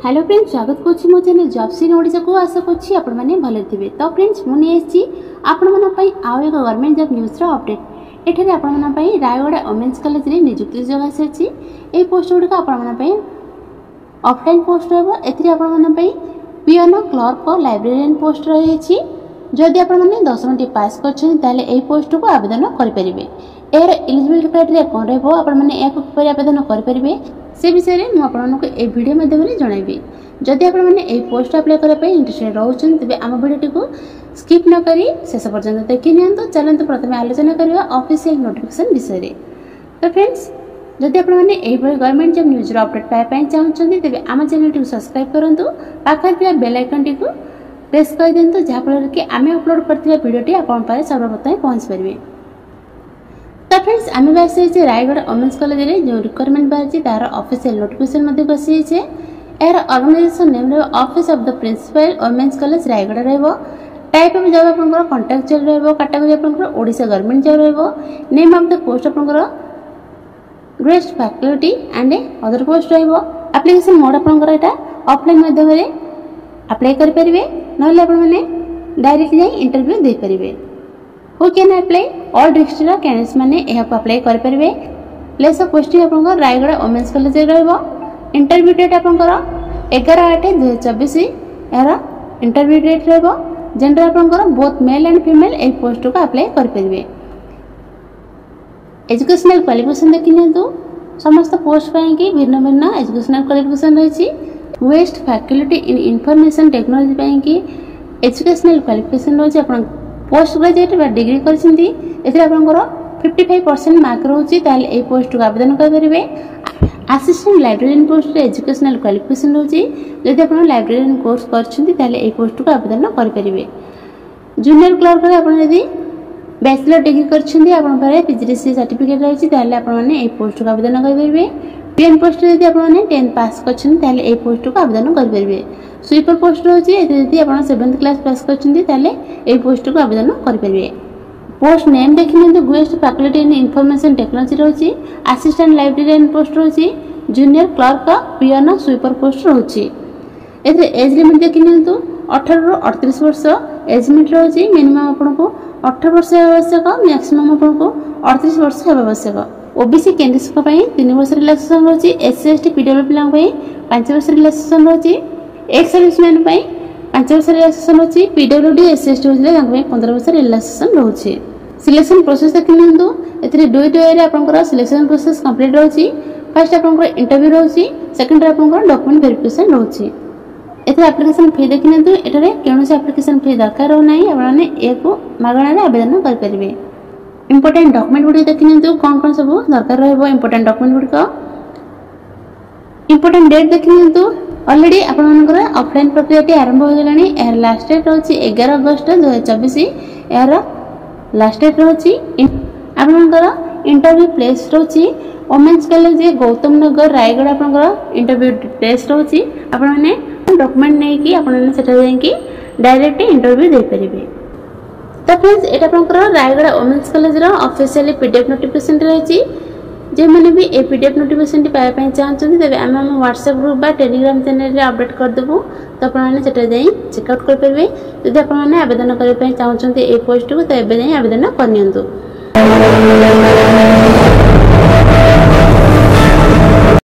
Hello friends, स्वागत करछि मो चैनल जॉब्स इन ओडिसा को। आशा करछि आपण माने भले थिबे। तो फ्रेंड्स मुनि एछि आपण मन पई आउ एक गवर्नमेंट जॉब न्यूज रो अपडेट। एठारे आपण मन पई रायगढ़ वुमेन्स कॉलेज रे नियुक्ति जगह अछि। ए पोस्ट गुड का आपण मन पई ऑफलाइन पोस्ट रहबो। एथिरे आपण मन पई पियोन, क्लर्क, लाइब्रेरियन पोस्ट रही अछि। जदि आपण माने 10 टी पास करछन ताले ए पोस्ट को आवेदन करि परिबे। एयर एलिजिबिलिटी क्राइटेरिया कोन रहबो, आपण माने एको किपरि आवेदन करि परिबे से विषय में मुझे आपको ए वीडियो माध्यम जनइबी। जदि आपण मैंने ए पोस्ट अप्लाई करने इंटरेस्टेड रोचन तेज आम वीडियो को स्किप न करी शेष पर्यंत देखि नियंतु। चलते प्रथम आलोचना करवा ऑफिशियल नोटिफिकेशन विषय में। तो फ्रेंड्स, जदि आपण मैंने गवर्नमेंट जॉब न्यूज अपडेट पाइबा चाहते तेज आम चैनल टी सब्सक्राइब करूँ, पाखे बेल आइकन टी प्रेस कर दिंतु, जहाँफल कि आम अपलोड करथिबा वीडियोटी आपण पाए सर्वप्रथम पहुँच पारे। तो फ्रेंड्स, आम बासी रायगढ़ वुमेन्स कॉलेज रे जो रिक्वायरमेंट बाहरी तार ऑफिशियल नोटिफिकेशन बसी यार organization name office of the principal women's college Raigarh रहबो। टाइप ऑफ जॉब आपनकर कॉन्ट्रैक्चुअल रहबो। कैटेगरी आपनकर ओडिशा गवर्नमेंट जॉब रहबो। नेम ऑफ द पोस्ट आपनकर guest faculty and other post रहबो। एप्लीकेशन मोड आपनकर एटा ऑफलाइन माध्यम रे अप्लाई कर परिबे, नले आपन माने डायरेक्ट जाई इंटरव्यू दे परिबे। Who can apply? All district candidates माने यह अप्लाई कर परिबे। प्लेस ऑफ पोस्टिंग आपनकर रायगढ़ वुमेन्स कॉलेज रे रहबो। इंटरव्यू डेट आपनकर 11/8/2024 यार इंटरव्यू डेट रहबो। जेंडर आपनकर both male and female A post को अप्लाई कर परिबे। एजुकेशनल क्वालिफिकेशन देखिनतु, समस्त पोस्ट पई कि भिन्न भिन्न एजुकेशनल क्वालिफिकेशन रहिछि। Guest faculty in information technology पई कि एजुकेशनल क्वालिफिकेशन रहिछि। आपन पोस्ट ग्रेजुएट बा डिग्री करछिंती, एथि आपनकर 55% मार्क रहउछि, ताले ए पोस्ट को आवेदन कर परिबे। असिस्टेंट लाइब्रेरियन पोस्ट रे एजुकेशनल क्वालिफिकेशन रहउछि। जदि आपन लाइब्रेरियन कोर्स करछिंती ताले ए पोस्ट को आवेदन कर परिबे। जूनियर क्लर्क रे आपन यदि बैचलर डिग्री करछिंती, आपन पारे पीजीडीसी सर्टिफिकेट रहउछि, ताले आपन माने ए पोस्ट को आवेदन कर परिबे। पीएन पोस्ट रे यदि आपन माने 10 पास करछिंती ताले ए पोस्ट को आवेदन कर परिबे। स्वीपर पोस्ट रहउछि, यदि आपन 7th क्लास पास करछिंती ताले ए पोस्ट को आवेदन कर परिबे। पोस्ट नेम देखिनतु, guest faculty in information technology रहउछि। असिस्टेंट लाइब्रेरियन पोस्ट रहउछि। Junior clerk, peon, sweeper post रहउछि। एथे एज लिमिट देखिनतु, 18 रु 38 वर्ष एज लिमिट रहउछि। मिनिमम आपनको 18 वर्ष आवश्यक, मैक्सिमम आपनको 38 वर्ष आवश्यक। ओबीसी कैंडिडेट्स को पई 3 वर्ष रिलैक्सेशन रहउछि। एससी एसटी पीडब्ल्यू पिलांग पई 5 वर्ष रिलैक्सेशन रहउछि। एक्स सर्विसमैन पई 5 वर्ष रिलैक्सेशन रहउछि। पीडब्ल्यूडी एससी एसटी होले तांग पई 15 वर्ष रिलैक्सेशन रहउछि। सिलेक्शन प्रोसेस देखिनतु, एथरे दुईटा वे रे आपनकर सिलेक्शन प्रोसेस कंप्लीट रहउछि। फर्स्ट आपनकर इंटरव्यू रहउछि, सेकंड रे आपनकर डॉक्यूमेंट वेरिफिकेशन रहउछि। एथरे एप्लीकेशन फी देखिनतु, एठारे केनोसी एप्लीकेशन फी दरकार हो नाही। आपण माने एको मागणा रे आवेदन कर परिबे। इंपोर्टेंट डॉक्यूमेंट गुडी देखिनतु, कोन सब दरकार रहबो इंपोर्टेंट डॉक्यूमेंट गुडी को। इंपोर्टेंट डेट देखिनतु, ऑलरेडी आपनकर ऑफलाइन प्रक्रिया आरंभ हो गलानी। यार लास्ट डेट रहउछि 11 अगस्त 2024। यार लास्ट डेट रहउछि। आपनकर इंटरव्यू प्लेस रहउछि वुमेन्स कॉलेज गौतम नगर रायगढ़। आपनकर इंटरव्यू प्लेस रहउछि। आपण माने डॉक्यूमेंट नै कि आपण माने सेटा जाय कि डायरेक्ट इंटरव्यू दे परिबे। तो फ्रेंड्स, एटा आपनकर रायगढ़ वुमेन्स कॉलेज रो ऑफिशियली पीडीएफ नोटिफिकेशन रहछि। जे माने भी ए पीडीएफ नोटिफिकेशन टी पाए पई चाहछन तबे हम व्हाट्सएप ग्रुप बा टेलीग्राम चैनल रे अपडेट कर देबो। तो आपण माने सेटा जाई चेक आउट कर परबे। यदि आपण माने आवेदन करे पई चाहछन ए पोस्ट को, तबे जाई आवेदन कर नियंतु।